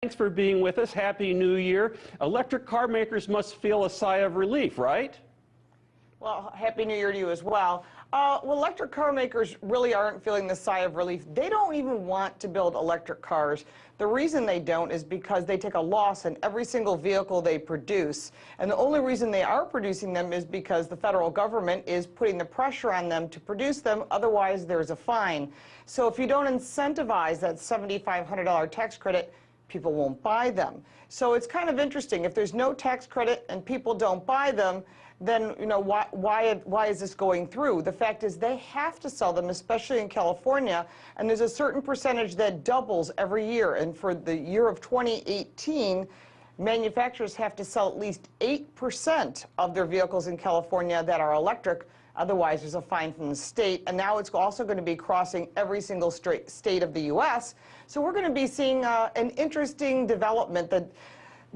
Thanks for being with us. Happy New Year. Electric car makers must feel a sigh of relief, right? Well, Happy New Year to you as well. Electric car makers really aren't feeling the sigh of relief. They don't even want to build electric cars. The reason they don't is because they take a loss in every single vehicle they produce. And the only reason they are producing them is because the federal government is putting the pressure on them to produce them. Otherwise, there's a fine. So if you don't incentivize that $7,500 tax credit, people won't buy them. So it's kind of interesting. If there's no tax credit and people don't buy them, then why is this going through? The fact is they have to sell them, especially in California, and there's a certain percentage that doubles every year. And for the year of 2018, manufacturers have to sell at least 8% of their vehicles in California that are electric. Otherwise, there's a fine from the state, and now it's also going to be crossing every single state of the U.S. So we're going to be seeing an interesting development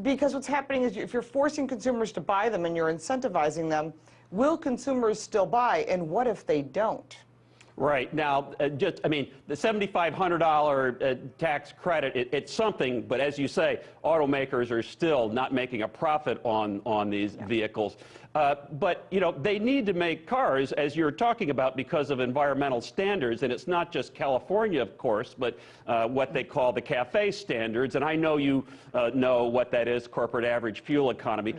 because what's happening is if you're forcing consumers to buy them and you're incentivizing them, will consumers still buy, and what if they don't? Right. Now, the $7,500 tax credit, it's something, but as you say, automakers are still not making a profit on these vehicles. But, they need to make cars, as you're talking about, because of environmental standards. And it's not just California, of course, but what they call the CAFE standards. And I know you know what that is, corporate average fuel economy.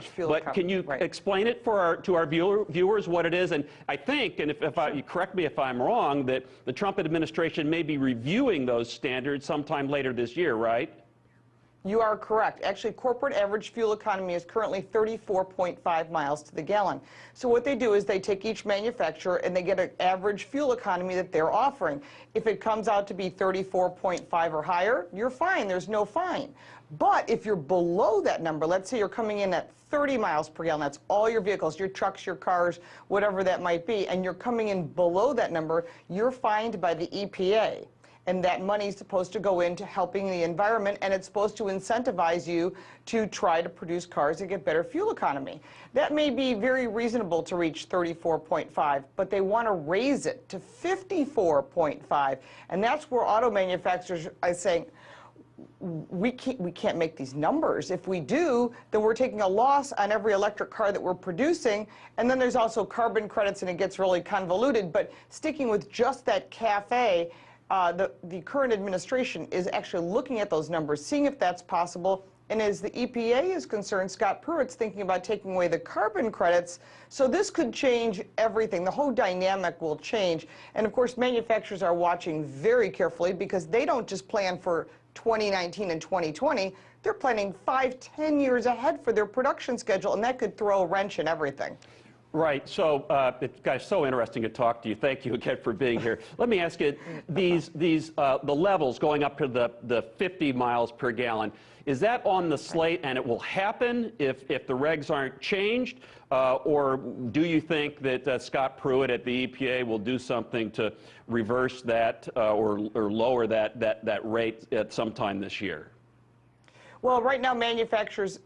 Can you explain it to our viewers what it is? And I think, and you correct me if I'm wrong, that the Trump administration may be reviewing those standards sometime later this year, right? You are correct. Actually, corporate average fuel economy is currently 34.5 miles to the gallon. So what they do is they take each manufacturer and they get an average fuel economy that they're offering. If it comes out to be 34.5 or higher, you're fine. There's no fine. But if you're below that number, let's say you're coming in at 30 miles per gallon, that's all your vehicles, your trucks, your cars, whatever that might be, and you're coming in below that number, you're fined by the EPA. And that money is supposed to go into helping the environment, and it's supposed to incentivize you to try to produce cars that get better fuel economy. That may be very reasonable to reach 34.5, but they want to raise it to 54.5. And that's where auto manufacturers are saying, we can't make these numbers. If we do, then we're taking a loss on every electric car that we're producing. And then there's also carbon credits, and it gets really convoluted. But sticking with just that CAFE, the current administration is actually looking at those numbers, seeing if that's possible. And as the EPA is concerned, Scott Pruitt's thinking about taking away the carbon credits. So this could change everything. The whole dynamic will change. And of course, manufacturers are watching very carefully because they don't just plan for 2019 and 2020. They're planning 5-10 years ahead for their production schedule, and that could throw a wrench in everything. Right. So, guys, so interesting to talk to you. Thank you again for being here. Let me ask you, the levels going up to the 50 miles per gallon, is that on the slate and it will happen if the regs aren't changed? Or do you think that Scott Pruitt at the EPA will do something to reverse that or lower that rate at some time this year? Well, right now, manufacturers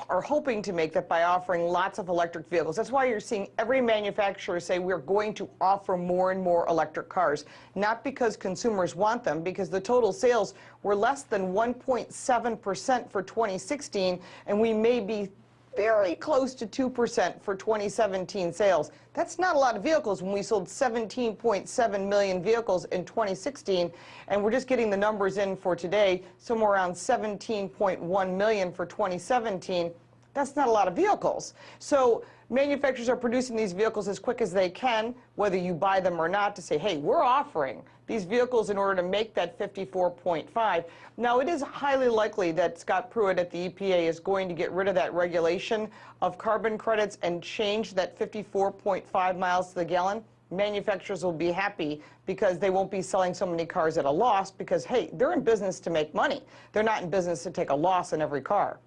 are hoping to make that by offering lots of electric vehicles. That's why you're seeing every manufacturer say we're going to offer more and more electric cars, not because consumers want them, because the total sales were less than 1.7% for 2016, and we may be very close to 2% for 2017 sales. That's not a lot of vehicles when we sold 17.7 million vehicles in 2016, and we're just getting the numbers in for today, somewhere around 17.1 million for 2017. That's not a lot of vehicles. So manufacturers are producing these vehicles as quick as they can, whether you buy them or not, to say, hey, we're offering these vehicles in order to make that 54.5. Now, it is highly likely that Scott Pruitt at the EPA is going to get rid of that regulation of carbon credits and change that 54.5 miles to the gallon. Manufacturers will be happy because they won't be selling so many cars at a loss because, hey, they're in business to make money. They're not in business to take a loss on every car.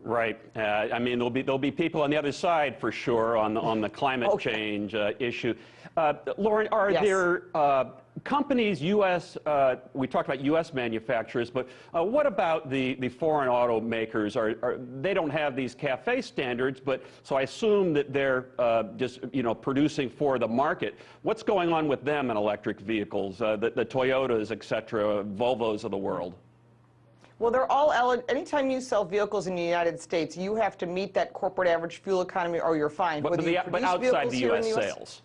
Right. I mean, there'll be people on the other side for sure on the climate change issue. Lauren, are there companies, U.S. We talked about U.S. manufacturers, but what about the foreign automakers? They don't have these CAFE standards, but so I assume that they're just producing for the market. What's going on with them in electric vehicles? The Toyotas, et cetera, Volvos of the world. Well, they're all anytime you sell vehicles in the United States, you have to meet that corporate average fuel economy or you're fined. But outside the U.S. sales.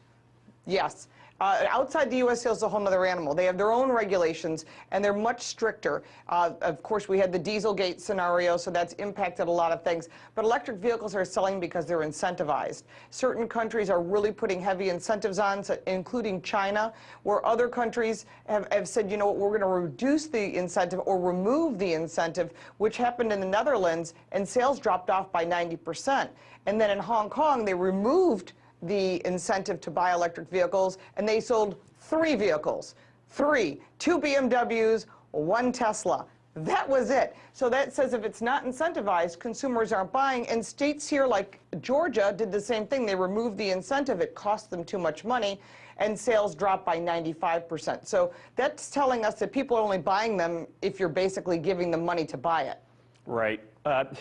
Yes. Outside the U.S. sales is a whole other animal. They have their own regulations, and they're much stricter. Of course, we had the Dieselgate scenario, so that's impacted a lot of things. But electric vehicles are selling because they're incentivized. Certain countries are really putting heavy incentives on, including China, where other countries have said, you know what, we're going to reduce the incentive or remove the incentive, which happened in the Netherlands, and sales dropped off by 90%. And then in Hong Kong, they removed the incentive to buy electric vehicles, and they sold 3 vehicles. 2 BMWs, 1 Tesla. That was it. So that says if it's not incentivized, consumers aren't buying, and states here like Georgia did the same thing. They removed the incentive. It cost them too much money, and sales dropped by 95%. So that's telling us that people are only buying them if you're basically giving them money to buy it. Right.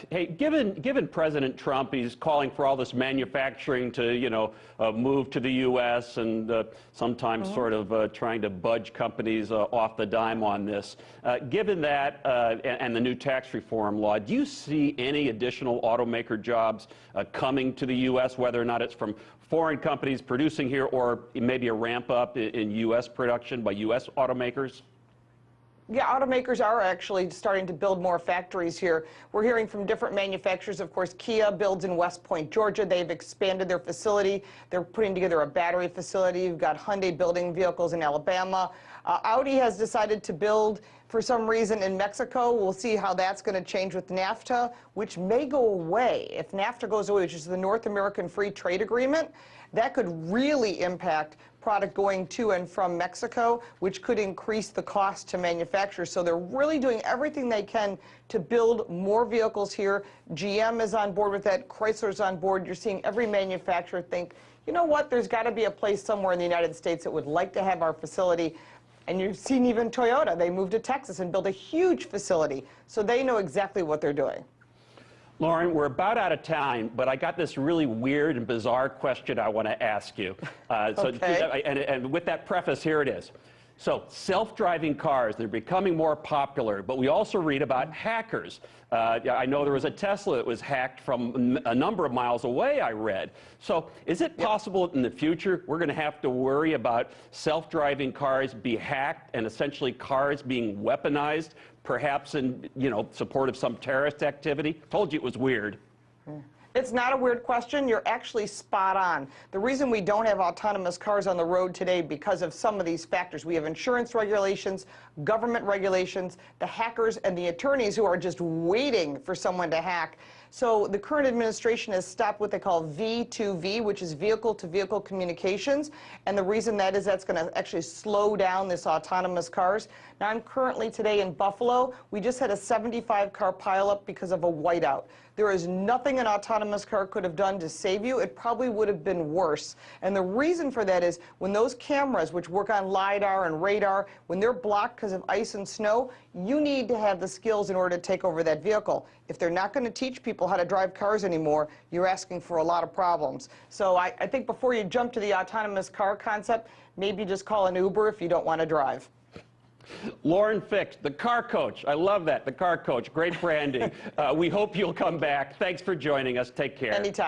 Hey, given President Trump, he's calling for all this manufacturing to, you know, move to the U.S. and sometimes sort of trying to budge companies off the dime on this. Given that and the new tax reform law, do you see any additional automaker jobs coming to the U.S., whether or not it's from foreign companies producing here or maybe a ramp up in U.S. production by U.S. automakers? Yeah, automakers are actually starting to build more factories here. We're hearing from different manufacturers. Of course, Kia builds in West Point, Georgia. They've expanded their facility. They're putting together a battery facility. You've got Hyundai building vehicles in Alabama. Audi has decided to build, for some reason, in Mexico. We'll see how that's going to change with NAFTA, which may go away. If NAFTA goes away, which is the North American Free Trade Agreement, that could really impact product going to and from Mexico, which could increase the cost to manufacturers. So they're really doing everything they can to build more vehicles here. GM is on board with that. Chrysler's on board. You're seeing every manufacturer think, you know what, there's got to be a place somewhere in the United States that would like to have our facility. And you've seen even Toyota. They moved to Texas and built a huge facility. So they know exactly what they're doing. Lauren, we're about out of time, but I got this really weird and bizarre question I want to ask you. Okay. And with that preface, here it is. So self-driving cars, they're becoming more popular, but we also read about hackers. I know there was a Tesla that was hacked from a number of miles away, I read. So is it possible in the future we're going to have to worry about self-driving cars be hacked and essentially cars being weaponized, perhaps in, you know, support of some terrorist activity? Told you it was weird. It's not a weird question. You're actually spot on. The reason we don't have autonomous cars on the road today because of some of these factors. We have insurance regulations, government regulations, the hackers, and the attorneys who are just waiting for someone to hack. So the current administration has stopped what they call V2V, which is vehicle-to-vehicle communications. And the reason that is that's going to actually slow down this autonomous cars. Now, I'm currently today in Buffalo. We just had a 75-car pileup because of a whiteout. There is nothing an autonomous car could have done to save you. It probably would have been worse. And the reason for that is when those cameras, which work on LiDAR and radar, when they're blocked because of ice and snow, you need to have the skills in order to take over that vehicle. If they're not going to teach people how to drive cars anymore, you're asking for a lot of problems. So I think before you jump to the autonomous car concept, maybe just call an Uber if you don't want to drive. Lauren Fix, the car coach. I love that, the car coach. Great branding. We hope you'll come back. Thanks for joining us. Take care. Anytime.